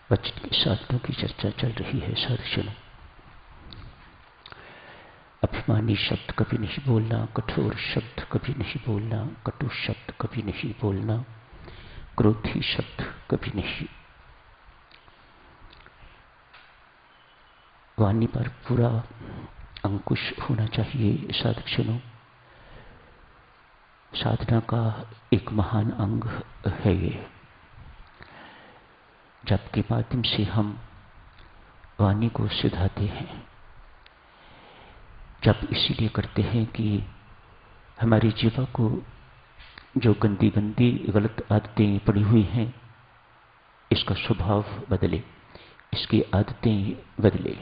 वचन के साधनों की चर्चा चल रही है साधुजनों। अभिमानी शब्द कभी नहीं बोलना, कठोर शब्द कभी नहीं बोलना, कटु शब्द कभी नहीं बोलना, क्रोधी शब्द कभी नहीं। वाणी पर पूरा अंकुश होना चाहिए साधुजनों। साधना का एक महान अंग है ये, जप के माध्यम से हम वाणी को सुधारते हैं। जप इसीलिए करते हैं कि हमारी जीवा को जो गंदी गंदी गलत आदतें पड़ी हुई हैं, इसका स्वभाव बदले, इसकी आदतें बदले।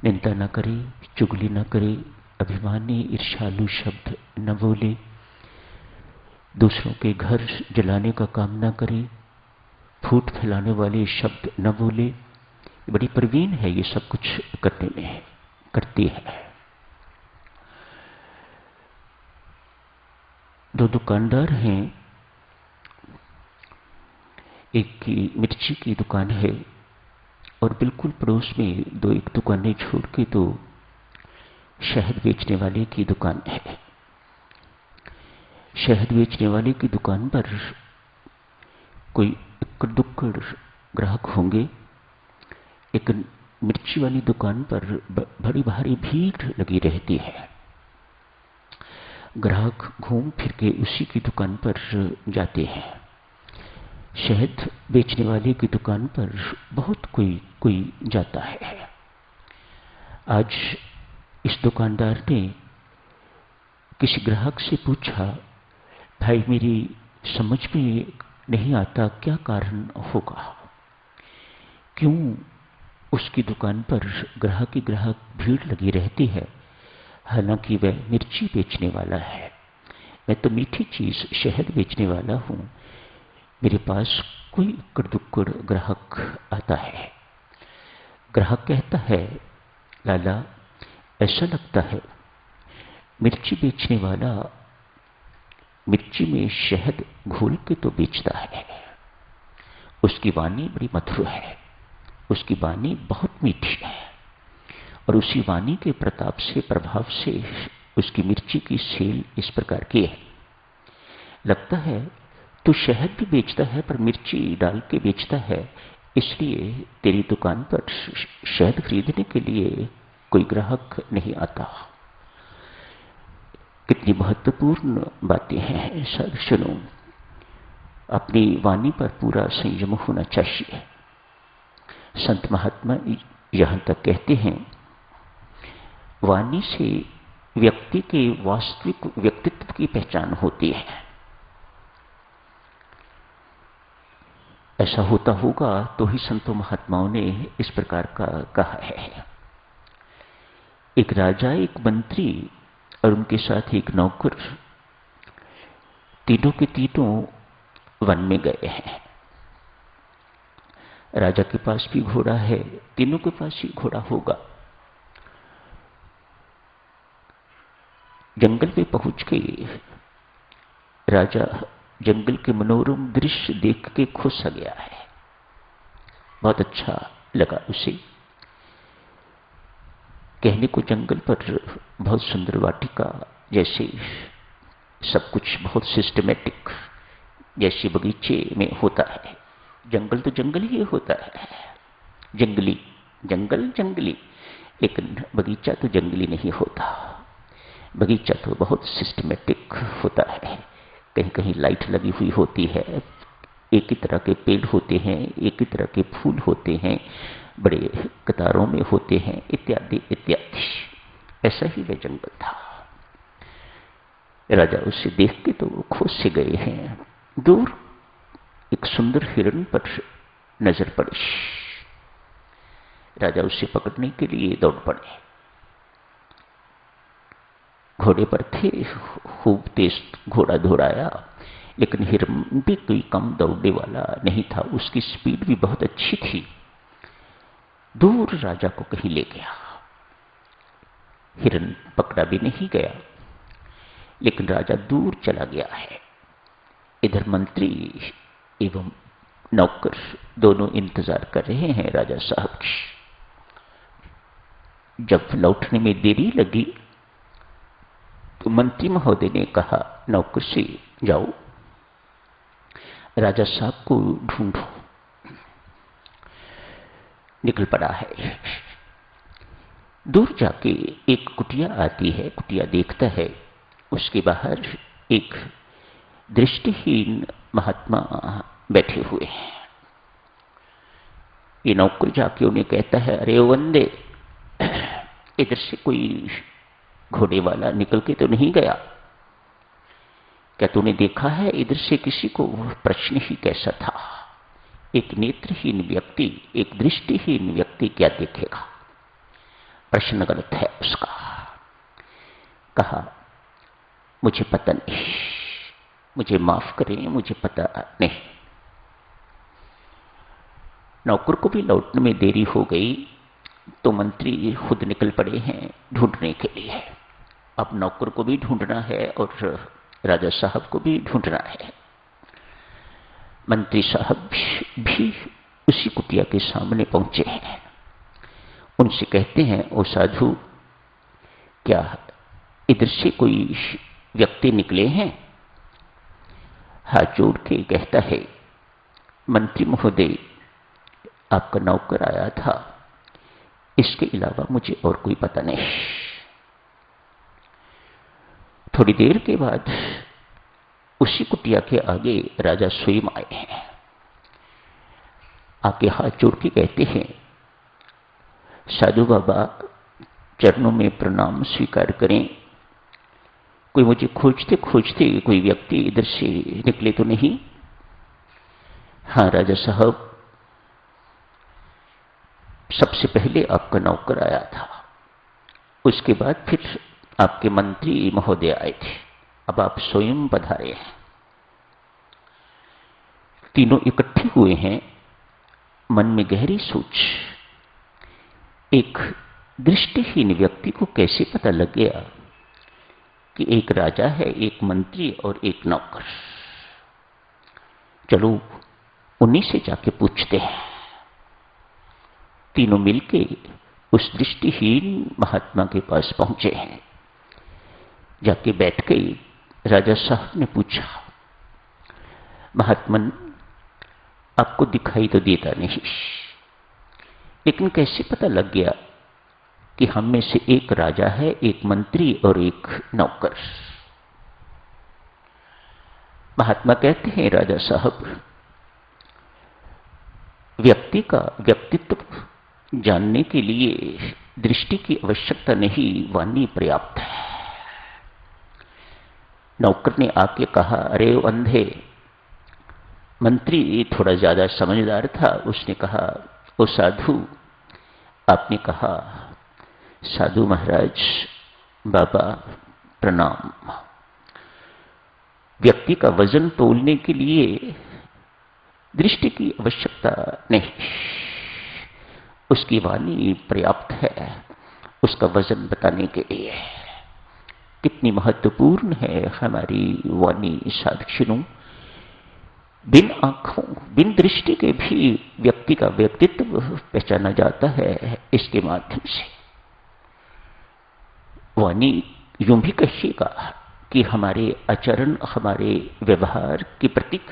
निंदा न करे, चुगली न करे, अभिमानी ईर्ष्यालु शब्द न बोले, दूसरों के घर जलाने का काम न करे, फूट फैलाने वाले शब्द न बोले। बड़ी प्रवीण है ये सब कुछ करने में, करती है। दो दुकानदार हैं, एक की मिर्ची की दुकान है और बिल्कुल पड़ोस में दो एक दुकानें छोड़ के तो शहद बेचने वाले की दुकान है। शहद बेचने वाले की दुकान पर कोई इक्कड़ दुक्कड़ ग्राहक होंगे। एक मिर्ची वाली दुकान पर बड़ी भारी भीड़ लगी रहती है। ग्राहक घूम फिर के उसी की दुकान पर जाते हैं। शहद बेचने वाले की दुकान पर बहुत कोई जाता है। आज इस दुकानदार ने किसी ग्राहक से पूछा, भाई मेरी समझ में नहीं आता क्या कारण होगा, क्यों उसकी दुकान पर ग्राहक की ग्राहक भीड़ लगी रहती है, हालांकि वह मिर्ची बेचने वाला है। मैं तो मीठी चीज शहद बेचने वाला हूं, मेरे पास कोई इक्कड़ दुक्कड़ ग्राहक आता है। ग्राहक कहता है, लाला ऐसा लगता है मिर्ची बेचने वाला मिर्ची में शहद घोल के तो बेचता है। उसकी वाणी बड़ी मधुर है, उसकी वाणी बहुत मीठी है और उसी वाणी के प्रताप से, प्रभाव से उसकी मिर्ची की सेल इस प्रकार की है। लगता है तू शहद भी बेचता है पर मिर्ची डाल के बेचता है, इसलिए तेरी दुकान पर शहद खरीदने के लिए कोई ग्राहक नहीं आता। कितनी महत्वपूर्ण बातें हैं साधुजनों। अपनी वाणी पर पूरा संयम होना चाहिए। संत महात्मा यहां तक कहते हैं, वाणी से व्यक्ति के वास्तविक व्यक्तित्व की पहचान होती है। ऐसा होता होगा तो ही संतों महात्माओं ने इस प्रकार का कहा है। एक राजा, एक मंत्री और उनके साथ एक नौकर, तीनों के तीनों वन में गए हैं। राजा के पास भी घोड़ा है, तीनों के पास ही घोड़ा होगा। जंगल में पहुंच के राजा जंगल के मनोरम दृश्य देख के खुश हो गया है। बहुत अच्छा लगा उसे। कहने को जंगल पर बहुत सुंदर वाटिका जैसे सब कुछ बहुत सिस्टमेटिक जैसे बगीचे में होता है। जंगल तो जंगल ही होता है, जंगली जंगल जंगली, लेकिन बगीचा तो जंगली नहीं होता। बगीचा तो बहुत सिस्टमेटिक होता है। कहीं कहीं लाइट लगी हुई होती है, एक ही तरह के पेड़ होते हैं, एक ही तरह के फूल होते हैं, बड़े कतारों में होते हैं, इत्यादि इत्यादि। ऐसा ही वह जंगल था। राजा उसे देख के तो खुश से गए हैं। दूर एक सुंदर हिरण पर नजर पड़ी। राजा उसे पकड़ने के लिए दौड़ पड़े। घोड़े पर थे, खूब तेज घोड़ा दौड़ाया, लेकिन हिरण भी कोई कम दौड़ने वाला नहीं था। उसकी स्पीड भी बहुत अच्छी थी। दूर राजा को कहीं ले गया। हिरण पकड़ा भी नहीं गया, लेकिन राजा दूर चला गया है। इधर मंत्री एवं नौकर दोनों इंतजार कर रहे हैं राजा साहब की। जब लौटने में देरी लगी तो मंत्री महोदय ने कहा, नौकर से, जाओ राजा साहब को ढूंढो। निकल पड़ा है। दूर जाके एक कुटिया आती है, कुटिया देखता है, उसके बाहर एक दृष्टिहीन महात्मा बैठे हुए हैं। ये नौकर जाके उन्हें कहता है, अरे ओ बंदे, इधर से कोई घोड़े वाला निकल के तो नहीं गया? क्या तूने देखा है इधर से किसी को? प्रश्न ही कैसा था। एक नेत्रहीन व्यक्ति, एक दृष्टिहीन व्यक्ति क्या देखेगा? प्रश्न गलत है उसका। कहा, मुझे पता नहीं, मुझे माफ करें, मुझे पता नहीं। नौकर को भी लौटने में देरी हो गई तो मंत्री खुद निकल पड़े हैं ढूंढने के लिए। अब नौकर को भी ढूंढना है और राजा साहब को भी ढूंढना है। मंत्री साहब भी उसी कुटिया के सामने पहुंचे हैं। उनसे कहते हैं, ओ साधु, क्या इधर से कोई व्यक्ति निकले हैं? हाथ जोड़ के कहता है, मंत्री महोदय, आपका नौकर आया था, इसके अलावा मुझे और कोई पता नहीं। थोड़ी देर के बाद उसी कुटिया के आगे राजा स्वयं आए हैं। आके हाथ जोड़ के कहते हैं, साधु बाबा, चरणों में प्रणाम स्वीकार करें। कोई मुझे खोजते खोजते कोई व्यक्ति इधर से निकले तो नहीं? हाँ राजा साहब, सबसे पहले आपका नौकर आया था, उसके बाद फिर आपके मंत्री महोदय आए थे, अब आप स्वयं पधारे हैं। तीनों इकट्ठे हुए हैं। मन में गहरी सोच, एक दृष्टिहीन व्यक्ति को कैसे पता लग गया कि एक राजा है, एक मंत्री और एक नौकर? चलो उन्हीं से जाके पूछते हैं। तीनों मिलके उस दृष्टिहीन महात्मा के पास पहुंचे हैं। जाके बैठ गए। राजा साहब ने पूछा, महात्मन, आपको दिखाई तो देता नहीं, लेकिन कैसे पता लग गया कि हम में से एक राजा है, एक मंत्री और एक नौकर? महात्मा कहते हैं, राजा साहब, व्यक्ति का व्यक्तित्व जानने के लिए दृष्टि की आवश्यकता नहीं, वाणी पर्याप्त है। नौकर ने आके कहा, अरे अंधे, मंत्री थोड़ा ज्यादा समझदार था, उसने कहा, ओ साधु, आपने कहा, साधु महाराज, बाबा प्रणाम। व्यक्ति का वजन तोलने के लिए दृष्टि की आवश्यकता नहीं, उसकी वाणी पर्याप्त है उसका वजन बताने के लिए। कितनी महत्वपूर्ण है हमारी वाणी साधुजनों। बिन आंखों, बिन दृष्टि के भी व्यक्ति का व्यक्तित्व पहचाना जाता है इसके माध्यम से। वाणी यूं भी कहिएगा कि हमारे आचरण, हमारे व्यवहार की प्रतीक।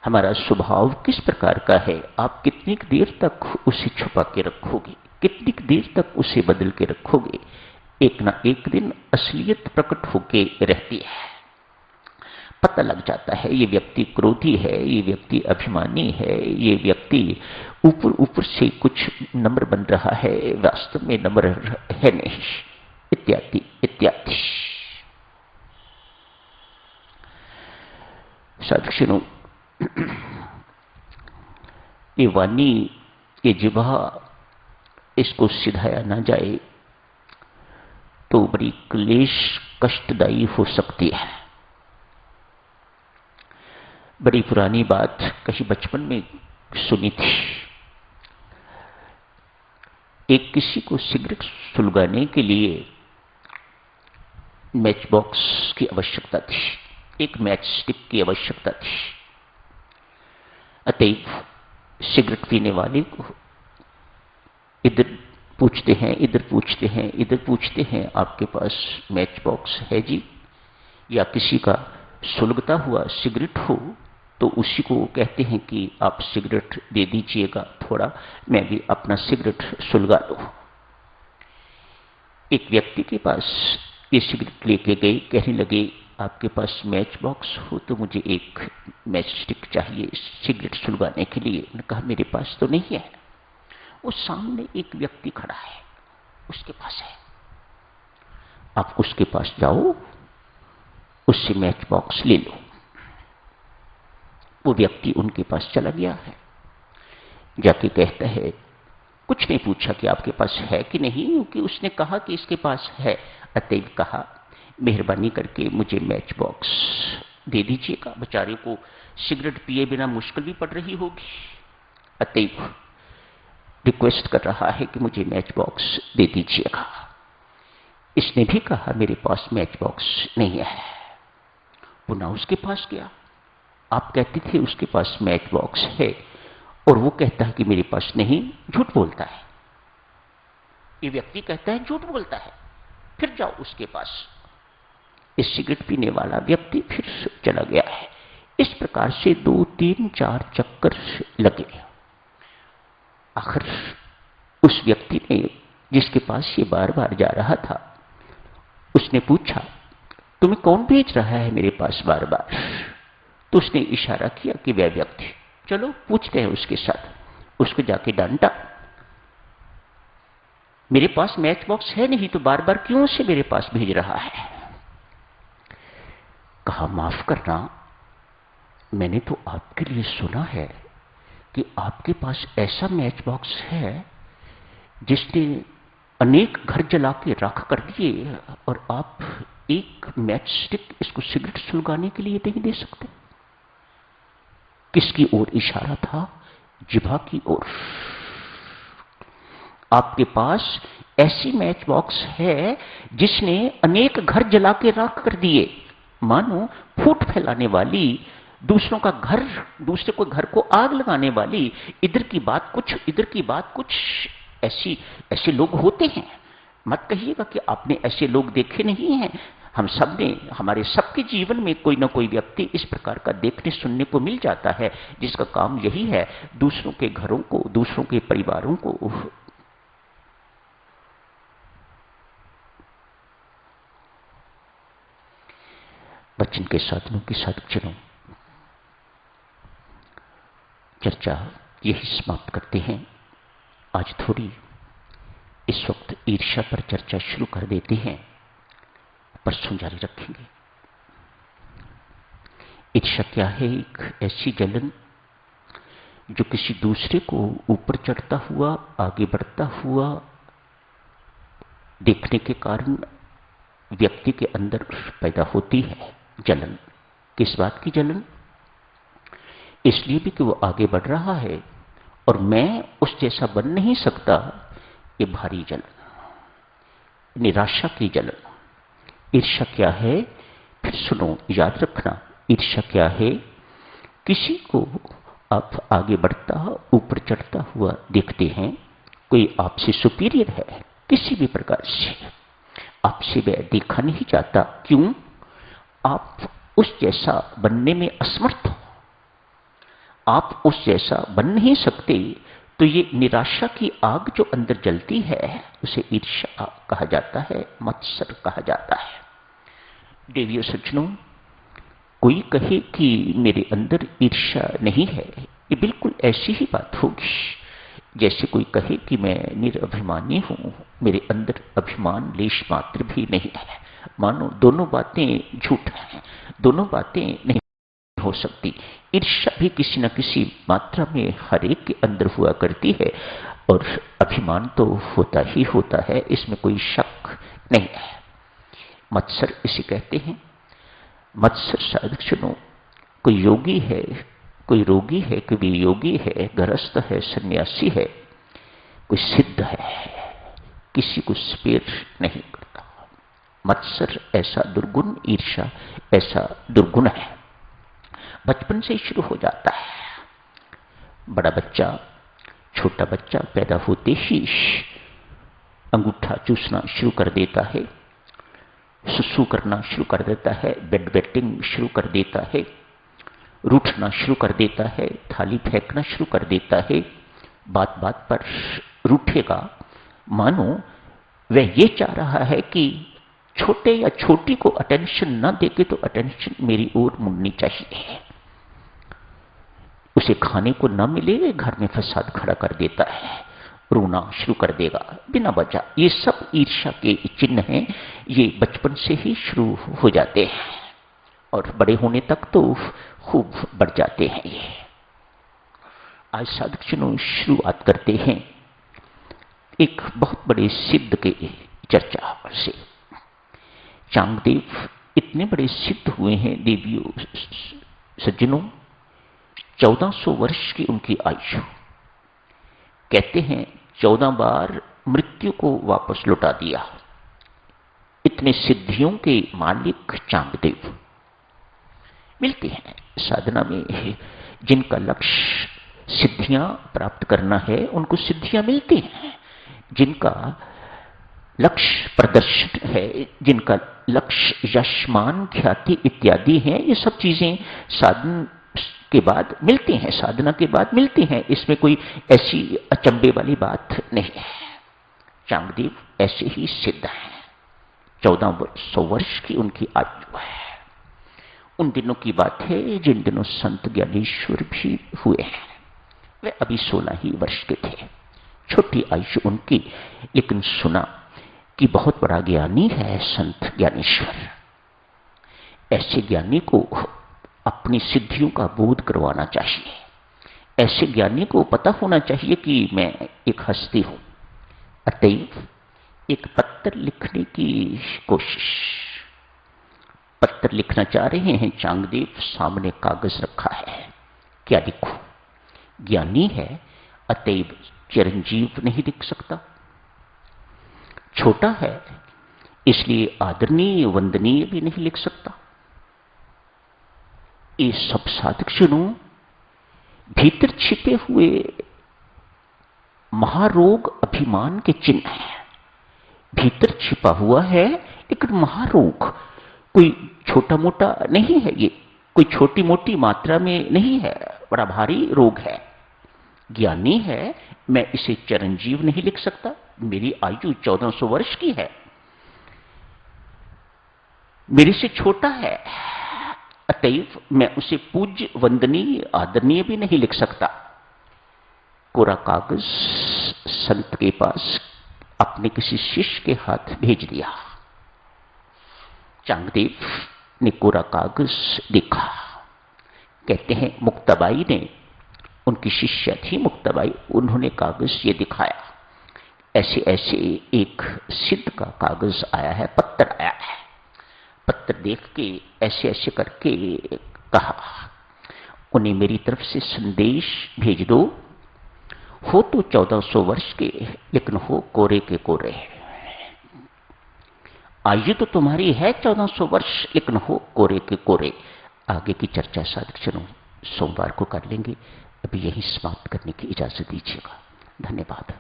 हमारा स्वभाव किस प्रकार का है, आप कितनी देर तक उसे छुपा के रखोगे, कितनी देर तक उसे बदल के रखोगे, एक ना एक दिन असलियत प्रकट होके रहती है। पता लग जाता है ये व्यक्ति क्रोधी है, ये व्यक्ति अभिमानी है, ये व्यक्ति ऊपर ऊपर से कुछ नम्र बन रहा है, वास्तव में नम्र है नहीं, इत्यादि इत्यादि। साधुजनों, ये वाणी, ये जिह्वा, इसको सिधाया ना जाए तो बड़ी क्लेश कष्टदायी हो सकती है। बड़ी पुरानी बात कहीं बचपन में सुनी थी। एक किसी को सिगरेट सुलगाने के लिए मैच बॉक्स की आवश्यकता थी, एक मैच स्टिक की आवश्यकता थी। अतएव सिगरेट पीने वाले को इधर पूछते हैं, इधर पूछते हैं, इधर पूछते हैं, आपके पास मैच बॉक्स है जी? या किसी का सुलगता हुआ सिगरेट हो तो उसी को कहते हैं कि आप सिगरेट दे दीजिएगा थोड़ा, मैं भी अपना सिगरेट सुलगा लूं। एक व्यक्ति के पास ये सिगरेट लेके गए, कहने लगे आपके पास मैच बॉक्स हो तो मुझे एक मैच स्टिक चाहिए सिगरेट सुलगाने के लिए। उन्होंने कहा मेरे पास तो नहीं है। वो सामने एक व्यक्ति खड़ा है, उसके पास है, आप उसके पास जाओ, उससे मैच बॉक्स ले लो। वो व्यक्ति उनके पास चला गया है, जाके कहता है, कुछ नहीं पूछा कि आपके पास है कि नहीं, क्योंकि उसने कहा कि इसके पास है। अतएव कहा मेहरबानी करके मुझे मैच बॉक्स दे दीजिएगा, बेचारे को सिगरेट पिए बिना मुश्किल भी पड़ रही होगी। अतएव रिक्वेस्ट कर रहा है कि मुझे मैच बॉक्स दे दीजिएगा। इसने भी कहा मेरे पास मैच बॉक्स नहीं है। पुनः उसके पास गया, आप कहते थे उसके पास मैच बॉक्स है और वो कहता है कि मेरे पास नहीं, झूठ बोलता है। ये व्यक्ति कहता है झूठ बोलता है, फिर जाओ उसके पास। इस सिगरेट पीने वाला व्यक्ति फिर चला गया है। इस प्रकार से 2, 3, 4 चक्कर लगे। आखिर उस व्यक्ति ने, जिसके पास ये बार बार जा रहा था, उसने पूछा तुम्हें कौन भेज रहा है मेरे पास बार बार? तो उसने इशारा किया कि वह व्यक्ति। चलो पूछते हैं उसके साथ। उसको जाके डांटा, मेरे पास मैच बॉक्स है नहीं तो बार बार क्यों से मेरे पास भेज रहा है? कहा माफ करना, मैंने तो आपके लिए सुना है कि आपके पास ऐसा मैच बॉक्स है जिसने अनेक घर जला के राख कर दिए और आप एक मैच स्टिक इसको सिगरेट सुलगाने के लिए नहीं दे सकते। किसकी ओर इशारा था? जिभा की ओर। आपके पास ऐसी मैच बॉक्स है जिसने अनेक घर जला के राख कर दिए, मानो फूट फैलाने वाली, दूसरों का घर, दूसरे को घर को आग लगाने वाली। इधर की बात कुछ, इधर की बात कुछ, ऐसे लोग होते हैं। मत कहिएगा कि आपने ऐसे लोग देखे नहीं हैं। हम सब ने, हमारे सबके जीवन में कोई ना कोई व्यक्ति इस प्रकार का देखने सुनने को मिल जाता है, जिसका काम यही है दूसरों के घरों को, दूसरों के परिवारों को बच्चन के साधनों के साथ चलो चर्चा यही समाप्त करते हैं। आज थोड़ी इस वक्त ईर्ष्या पर चर्चा शुरू कर देते हैं, परसों जारी रखेंगे। ईर्ष्या क्या है? एक ऐसी जलन जो किसी दूसरे को ऊपर चढ़ता हुआ, आगे बढ़ता हुआ देखने के कारण व्यक्ति के अंदर पैदा होती है। जलन किस बात की जलन? इसलिए भी कि वो आगे बढ़ रहा है और मैं उस जैसा बन नहीं सकता, ये भारी जलन, निराशा की जलन। ईर्ष्या क्या है? फिर सुनो, याद रखना, ईर्ष्या क्या है? किसी को आप आगे बढ़ता, ऊपर चढ़ता हुआ देखते हैं, कोई आपसे सुपीरियर है किसी भी प्रकार से, आपसे वह देखा नहीं जाता। क्यों? आप उस जैसा बनने में असमर्थ हो, आप उस जैसा बन नहीं सकते। तो ये निराशा की आग जो अंदर जलती है उसे ईर्ष्या कहा जाता है, मत्सर कहा जाता है। देवियों सज्जनों, कोई कहे कि मेरे अंदर ईर्ष्या नहीं है, ये बिल्कुल ऐसी ही बात होगी जैसे कोई कहे कि मैं निरभिमानी हूं, मेरे अंदर अभिमान लेश मात्र भी नहीं है। मानो दोनों बातें झूठ हैं, दोनों बातें नहीं हो सकती। ईर्ष्या भी किसी न किसी मात्रा में हर एक के अंदर हुआ करती है और अभिमान तो होता ही होता है, इसमें कोई शक नहीं है। मत्सर इसे कहते हैं। मत्सर साधक, कोई योगी है, कोई रोगी है, कोई योगी है, गृहस्थ है, सन्यासी है, कोई सिद्ध है, किसी को स्पेयर नहीं करता। मत्सर ऐसा दुर्गुण, ईर्ष्या ऐसा दुर्गुण है, बचपन से शुरू हो जाता है। बड़ा बच्चा, छोटा बच्चा पैदा होते ही अंगूठा चूसना शुरू कर देता है, सुसु करना शुरू कर देता है, बेड वेटिंग शुरू कर देता है, रूठना शुरू कर देता है, थाली फेंकना शुरू कर देता है, बात बात पर रूठेगा, मानो वह ये चाह रहा है कि छोटे या छोटी को अटेंशन ना देके तो अटेंशन मेरी ओर मुड़नी चाहिए। उसे खाने को ना मिले, घर में फसाद खड़ा कर देता है, रोना शुरू कर देगा बिना वजह। ये सब ईर्ष्या के चिन्ह हैं, ये बचपन से ही शुरू हो जाते हैं और बड़े होने तक तो खूब बढ़ जाते हैं। ये आज साधकजनों शुरुआत करते हैं एक बहुत बड़े सिद्ध के चर्चा से। चांगदेव इतने बड़े सिद्ध हुए हैं देवियों सज्जनों, 1400 वर्ष की उनकी आयु। कहते हैं 14 बार मृत्यु को वापस लौटा दिया। इतने सिद्धियों के मालिक चांगदेव मिलते हैं साधना में। जिनका लक्ष्य सिद्धियां प्राप्त करना है उनको सिद्धियां मिलती हैं। जिनका लक्ष्य प्रदर्शन है, जिनका लक्ष्य यशमान ख्याति इत्यादि है, ये सब चीजें साधन के बाद मिलती हैं, साधना के बाद मिलती हैं। इसमें कोई ऐसी अचंभे वाली बात नहीं है। चांगदेव ऐसे ही सिद्ध हैं। 1400 वर्ष की उनकी आयु है। उन दिनों की बात है जिन दिनों संत ज्ञानेश्वर भी हुए हैं। वे अभी 16 ही वर्ष के थे, छोटी आयु उनकी, लेकिन सुना कि बहुत बड़ा ज्ञानी है संत ज्ञानेश्वर। ऐसे ज्ञानी को अपनी सिद्धियों का बोध करवाना चाहिए। ऐसे ज्ञानी को पता होना चाहिए कि मैं एक हस्ती हूं। अतएव एक पत्र लिखने की कोशिश। पत्र लिखना चाह रहे हैं चांगदेव, सामने कागज रखा है, क्या लिखूं? ज्ञानी है अतएव चिरंजीव नहीं लिख सकता। छोटा है इसलिए आदरणीय वंदनीय भी नहीं लिख सकता। ये सब साधकजनों भीतर छिपे हुए महारोग अभिमान के चिन्ह हैं। भीतर छिपा हुआ है लेकिन महारोग कोई छोटा मोटा नहीं है, ये कोई छोटी मोटी मात्रा में नहीं है, बड़ा भारी रोग है। ज्ञानी है, मैं इसे चिरंजीव नहीं लिख सकता। मेरी आयु 1400 वर्ष की है, मेरे से छोटा है, अतएव मैं उसे पूज्य वंदनीय आदरणीय भी नहीं लिख सकता। कोरा कागज संत के पास अपने किसी शिष्य के हाथ भेज दिया। चांगदेव ने कोरा कागज देखा। कहते हैं मुक्ताबाई ने, उनकी शिष्य थी मुक्ताबाई, उन्होंने कागज ये दिखाया। ऐसे ऐसे एक सिद्ध का कागज आया है, पत्र आया है। पत्र देख के ऐसे ऐसे करके कहा, उन्हें मेरी तरफ से संदेश भेज दो। हो तो 1400 वर्ष के, लेकिन हो कोरे के कोरे। आयु तो तुम्हारी है 1400 वर्ष, लेकिन हो कोरे के कोरे। आगे की चर्चा साधकजनों सोमवार को कर लेंगे। अभी यही समाप्त करने की इजाजत दीजिएगा। धन्यवाद।